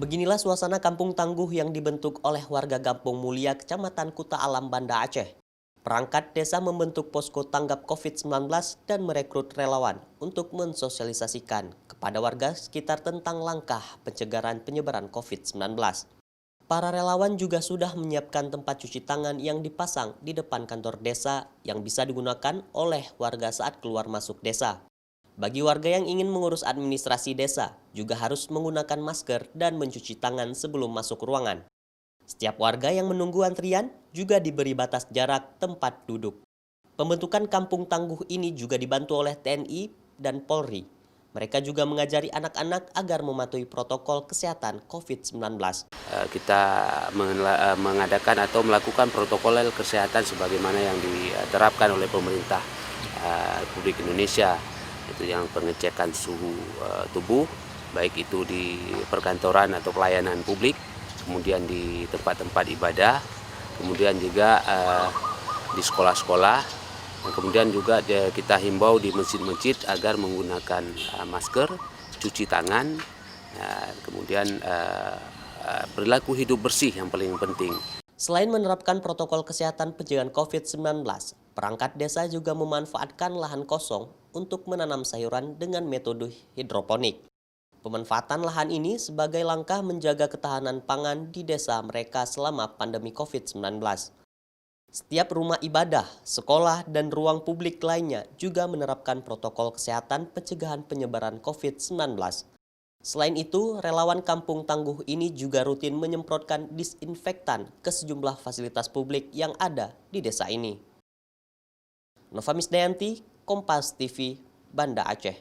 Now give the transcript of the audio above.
Beginilah suasana kampung tangguh yang dibentuk oleh warga Gampung Mulia, Kecamatan Kuta Alam, Banda Aceh. Perangkat desa membentuk posko tanggap COVID-19 dan merekrut relawan untuk mensosialisasikan kepada warga sekitar tentang langkah pencegahan penyebaran COVID-19. Para relawan juga sudah menyiapkan tempat cuci tangan yang dipasang di depan kantor desa yang bisa digunakan oleh warga saat keluar masuk desa. Bagi warga yang ingin mengurus administrasi desa, juga harus menggunakan masker dan mencuci tangan sebelum masuk ruangan. Setiap warga yang menunggu antrian juga diberi batas jarak tempat duduk. Pembentukan kampung tangguh ini juga dibantu oleh TNI dan Polri. Mereka juga mengajari anak-anak agar mematuhi protokol kesehatan COVID-19. Kita mengadakan atau melakukan protokol kesehatan sebagaimana yang diterapkan oleh pemerintah Republik Indonesia. Itu yang pengecekan suhu tubuh, baik itu di perkantoran atau pelayanan publik, kemudian di tempat-tempat ibadah, kemudian juga di sekolah-sekolah, dan kemudian juga kita himbau di masjid-masjid agar menggunakan masker, cuci tangan, kemudian perilaku hidup bersih yang paling penting. Selain menerapkan protokol kesehatan pencegahan COVID-19, perangkat desa juga memanfaatkan lahan kosong untuk menanam sayuran dengan metode hidroponik. Pemanfaatan lahan ini sebagai langkah menjaga ketahanan pangan di desa mereka selama pandemi COVID-19. Setiap rumah ibadah, sekolah, dan ruang publik lainnya juga menerapkan protokol kesehatan pencegahan penyebaran COVID-19. Selain itu, relawan kampung tangguh ini juga rutin menyemprotkan disinfektan ke sejumlah fasilitas publik yang ada di desa ini. Nova Misdayanti, Kompas TV, Banda Aceh.